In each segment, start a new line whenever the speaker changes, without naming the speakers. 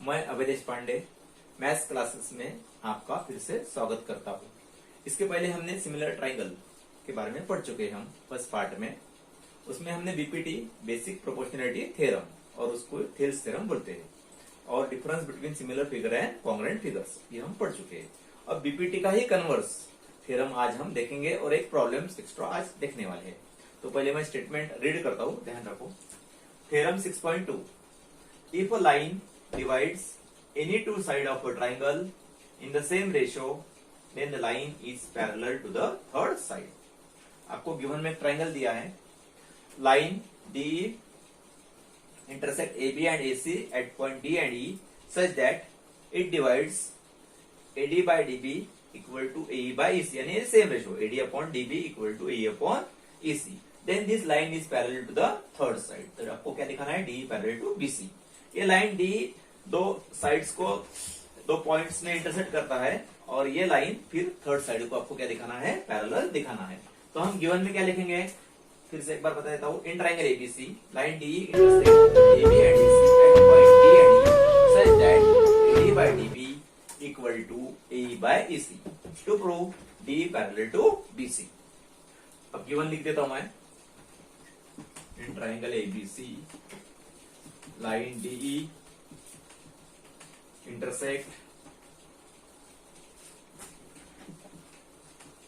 मैं Awadhesh Pandey maths classes में आपका फिर से स्वागत करता हूँ। इसके पहले हमने सिमिलर ट्राइंगल के बारे में पढ़ चुके हैं हम फर्स्ट पार्ट में। उसमें हमने बीपीटी बेसिक प्रोपोर्शनलिटी थ्योरम और उसको थेल्स थ्योरम बोलते हैं और difference between similar figure and congruent figures ये हम पढ़ चुके हैं। अब बीपीटी का ही कन्वर्स थ्योरम आज हम देखेंगे और एक प्रॉब्लम एक्स्ट्रा आज देखने वाले हैं। तो पहले मैं स्टेटमेंट रीड करता हूँ, ध्यान रखो। Theorem 6.2 If a line divides any two sides of a triangle in the same ratio, then the line is parallel to the third side. आपको गिवन में एक ट्राइंगल दिया है, line D intersect AB and AC at point D and E such that it divides AD by DB equal to AE by EC, यानी same ratio AD upon DB equal to AE upon EC. Then this line is parallel to the third side. तो आपको क्या दिखाना है, D parallel to BC. ये line D दो sides को दो पॉइंट्स में इंटरसेक्ट करता है और ये लाइन फिर थर्ड साइड को आपको क्या दिखाना है, पैरेलल दिखाना है। तो हम गिवन में क्या लिखेंगे, फिर से एक बार बता देता हूँ। In triangle ABC line D intersect AB and EC at point D and E such that AD by DB equal to A by EC to prove D parallel to BC. अब गिवन लिख देता हूं मैं। In triangle ABC line DE intersect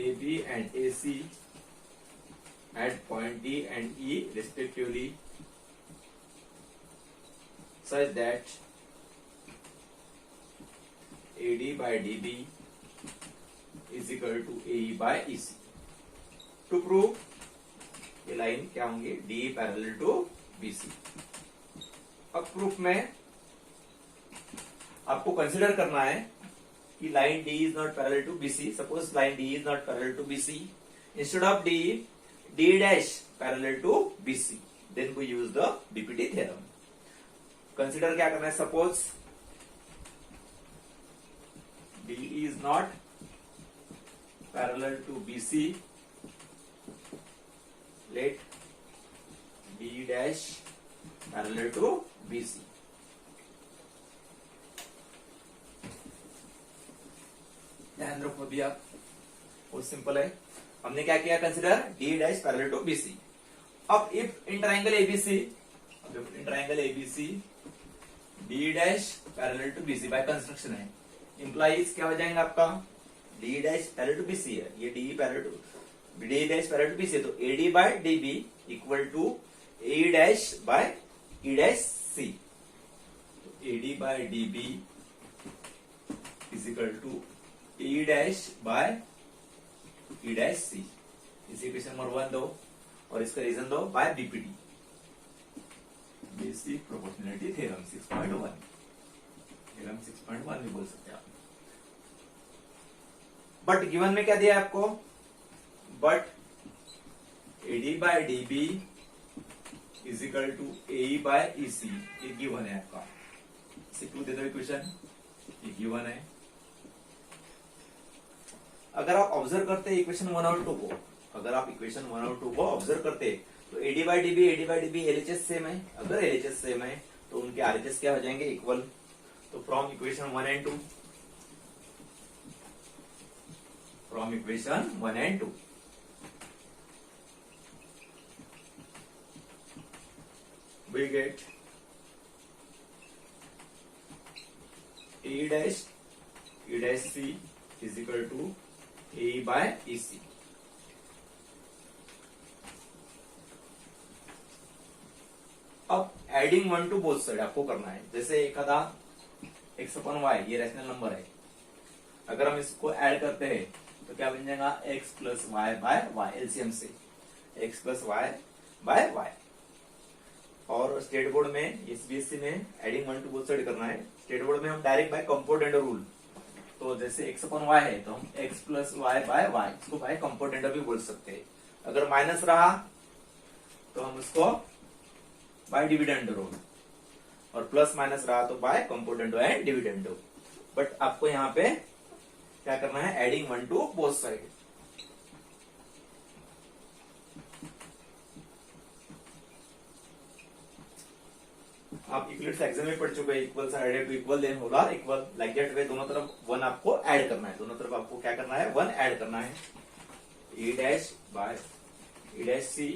AB and AC at point D and E respectively such that AD by DB is equal to AE by EC. To prove ये line क्या होंगे, D parallel to BC। अब proof में आपको consider करना है कि line D is not parallel to BC. Suppose line D is not parallel to BC, instead of D D dash parallel to BC, then we use the BPT theorem. Consider क्या करना है, suppose D is not parallel to BC, let D dash parallel to BC. ध्यान रखो अभी आप, बहुत simple है। हमने क्या किया, consider D dash parallel to BC. अब if in triangle ABC, in triangle ABC D dash parallel to BC by construction है, इंप्लाइज क्या हो जाएगा आपका, D dash parallel to BC है, ये D parallel to D dash parallel to BC है, तो AD by DB equal to A dash by E dash C. तो AD by DB is equal to E dash by E dash C. इस equation number 1 दो और इसका reason दो by BPT basic proportionality theorem 6.1, theorem 6.1 भी बोल सकते हैं आप। बट गिवन में क्या दिया आपको, but AD by DB is equal to A by EC, ये गिवन है आपका। C2 दे दो इक्वेशन, ये गिवन है। अगर आप ऑब्जर्व करते इक्वेशन 1 और 2 को, अगर आप इक्वेशन 1 और 2 को ऑब्जर्व करते तो AD by DB LHS same है। अगर एलएचएस सेम है तो उनके आरएचएस क्या हो जाएंगे, इक्वल। तो from equation 1 and 2, from equation 1 and 2 we get E dash C is equal to A by EC। अब एडिंग 1 टू बोथ साइड आपको करना है। जैसे एक आधा x/y ये रैशनल नंबर है, अगर हम इसको ऐड करते हैं तो क्या बन जाएगा, x plus y by y, LCM से x plus y by y. और स्टेट बोर्ड में सीबीएसई में एडिंग 1 टू बोथ साइड करना है। स्टेट बोर्ड में हम डायरेक्ट बाय कंपोनेंट रूल, तो जैसे x/y है तो हम x plus y by y, इसको बाय कंपोनेंट भी बोल सकते हैं। अगर माइनस रहा तो हम उसको बाय डिविडेंड रूल, और प्लस माइनस रहा तो by component and dividend. But आपको यहाँ पे क्या करना है, एडिंग 1 टू बोथ साइड। आप इक्वलिट्स एग्जाम में पढ़ चुके हैं, equal sided to equal then whole equal, like that way दोनों तरफ वन आपको ऐड करना है, दोनों तरफ आपको क्या करना है, वन ऐड करना है। A dash by A dash C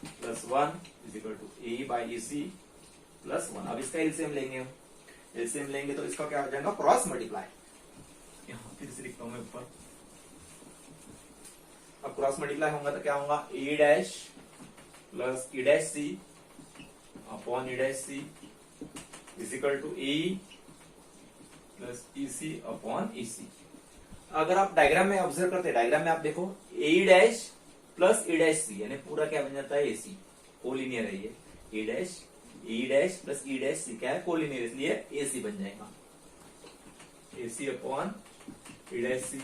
plus one is equal to A by A C plus one. अब इसका एलसीएम लेंगे हम, एलसीएम लेंगे तो इसका क्या हो जाएगा, क्रॉस मल्टीप्लाई। यहाँ फिर से लिखता हूं मैं ऊपर, अब क्रॉस मल्टीप्लाई होगा तो क्या होगा, A dash plus E dash C upon E dash C is equal to A plus E C upon E C. अगर आप डायग्राम में ऑब्जर्व करते हैं, डायग्राम में आप देखो ए डैश प्लस ई डैश सी यानी पूरा क्या बन जाता है, ए सी, कोलिनियर है ये। ए डैश प्लस ई डैश सी क्या है, कोलिनियर, इसलिए ए सी बन जाएगा, ए सी अपॉन ई डैश सी।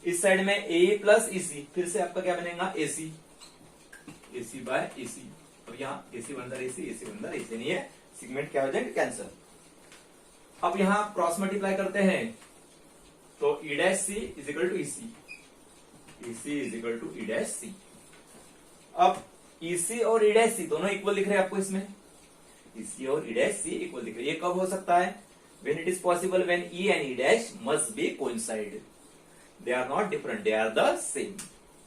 इस साइड में ए प्लस ई सी, फिर से आपका क्या बनेगा, ए सी बाय ए सी। अब यहाँ ए सी बंदर ए सी, ए सी बंदर ए सी, नहीं है, सेगमेंट क्या हो जाएंगे, कैंसल। अब यहाँ क्रॉस मल्टीप्लाई करते हैं तो E dash C is equal to E C is equal to E dash C. अब ई सी और ई डैश सी दोनों इक्वल दिख रहे हैं आपको इसमें, ई सी और ई डैश सी इक्वल दिख रहे हैं। ये कब हो सकता है, when it is possible when e and e dash must be coincide, they are not different, they are the same।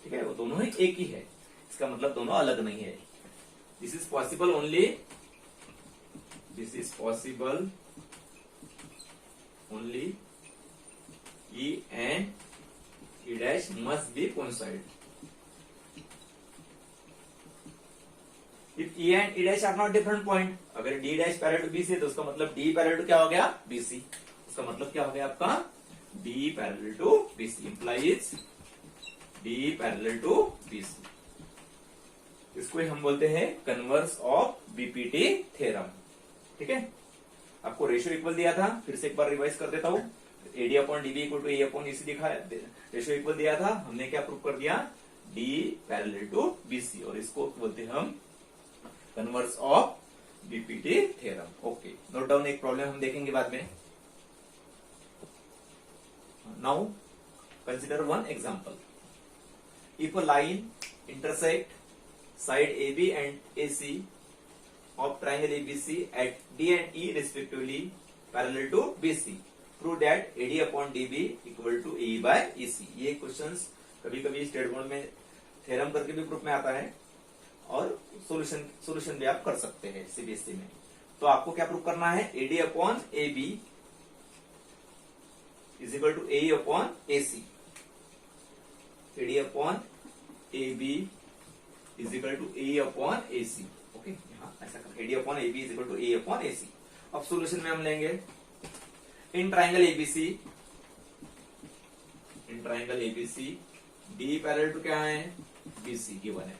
ठीक है, वो दोनों ही एक ही है, इसका मतलब दोनों अलग नहीं है। This is possible only e and e dash must be coincide। If e and e dash are not different point, अगर d dash parallel to bc है तो उसका मतलब d पैरेलल टू क्या हो गया, bc। उसका मतलब क्या हो गया आपका, d parallel to bc implies d parallel to bc। इसको हम बोलते हैं कन्वर्स ऑफ बीपीटी थ्योरम। ठीक है, आपको रेशियो इक्वल दिया था, फिर से एक बार रिवाइज कर देता हूं। AD upon DB equal to A upon EC दिखा है, रेशियो इक्वल दिया था, हमने क्या प्रूव कर दिया, d पैरेलल टू bc, और इसको बोलते हैं हम converse of BPT theorem. Okay, note down, एक प्रॉब्लम हम देखेंगे बाद में। Now consider one example. If a line intersect side AB and AC of triangle ABC at D and E respectively parallel to BC, prove that AD upon DB equal to AE by EC। ये questions कभी कभी state board में theorem करके भी proof में आता है, और सॉल्यूशन भी आप कर सकते हैं सीबीएसई में। तो आपको क्या प्रूफ करना है, AD upon AB is equal to AE upon AC, AD upon AB is equal to A upon AC। Okay, यहाँ ऐसा कर, AD upon AB is equal to A upon AC। अब सॉल्यूशन में हम लेंगे in triangle ABC, D parallel to क्या है, BC given है।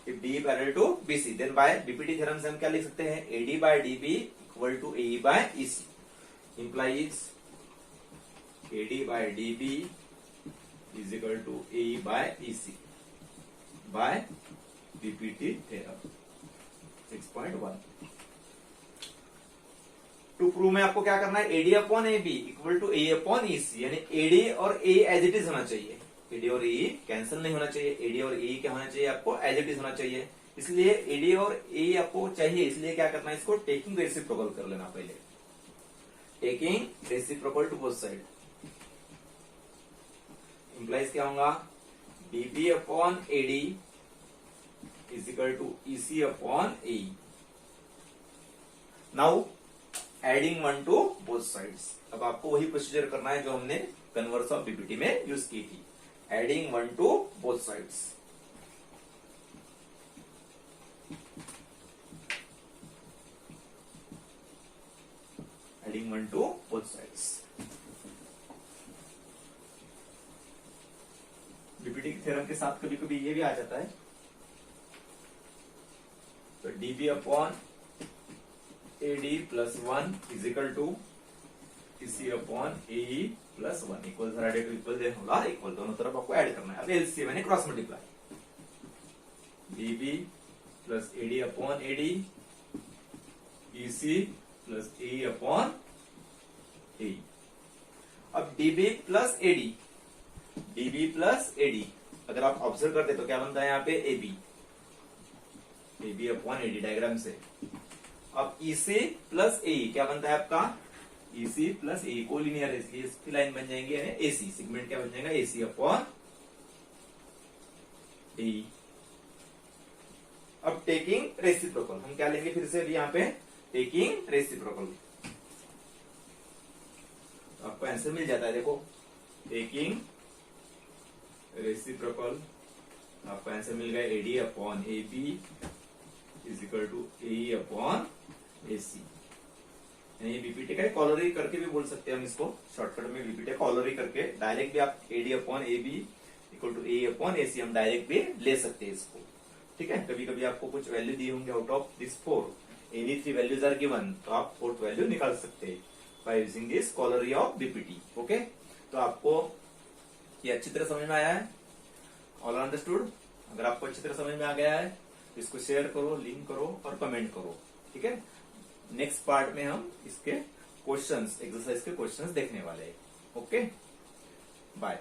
If D parallel to BC, then by BPT theorem से हम क्या लिख सकते हैं, AD by DB equal to AE by EC, implies AD by DB is equal to AE by EC by BPT theorem 6.1। To prove में आपको क्या करना है, AD upon AB equal to A upon EC, यानी AD और A as it is होना चाहिए, AD और E कैंसिल नहीं होना चाहिए, AD और E क्या होना चाहिए आपको, एज इट इज होना चाहिए। इसलिए AD और A आपको चाहिए, इसलिए क्या करना है, इसको टेकिंग रेसिप्रोकल कर लेना पहले, taking reciprocal to both side. Implies क्या होगा, DB upon AD is equal to EC upon AE। Now adding one to both sides. अब आपको वही प्रोसीजर करना है जो हमने कन्वर्स ऑफ बीपीटी में यूज की थी, adding one to both sides. Adding one to both sides. BPT theorem के साथ कभी कभी ये भी आ जाता है, तो DB upon AD plus 1 is equal to EC upon AE plus 1 equal side to equal then होगा इक्वल, दोनों तरफ आपको ऐड करना है। अब एलसीएम यानी cross multiply, DB plus AD upon AD EC plus AE upon AE। अब DB plus AD अगर आप ऑब्जर्व करते तो क्या बनता है यहाँ पे AB अपॉन AD डायग्राम से। अब ईसी प्लस ए क्या बनता है आपका, ईसी प्लस ए कोलिनियर है, इसलिए इसकी लाइन बन जाएंगे एसी, सेगमेंट क्या बन जाएगा, एसी अपॉन ए। अब टेकिंग रेसिप्रोकल हम क्या लेंगे फिर से अभी यहाँ पे, टेकिंग रेसिप्रोकल, आपको आंसर मिल जाता है देखो, टेकिंग रेसिप्रोकल आपको आंसर मिल गया AD upon A B is equal to A upon A C. ये बीपीटी का कॉलरी करके भी बोल सकते हैं हम इसको, शॉर्टकट में बीपीटी कॉलरी करके डायरेक्ट भी आप AD upon A B equal to A upon A C हम डायरेक्ट भी ले सकते हैं इसको, ठीक है। कभी कभी आपको कुछ वैल्यू दिए होंगे out of this 4, any 3 values are given, तो आप 4th वैल्यू निकाल सकते हैं by using this corollary of BPT. Okay, तो आपको ये अच्छी तरह समझ में आया है, ऑल अंडरस्टूड। अगर आपको अच्छी तरह समझ में आ गया है तो इसको शेयर करो, लिंक करो और कमेंट करो, ठीक है। नेक्स्ट पार्ट में हम इसके क्वेश्चंस, एक्सरसाइज के क्वेश्चंस देखने वाले हैं। Okay, bye.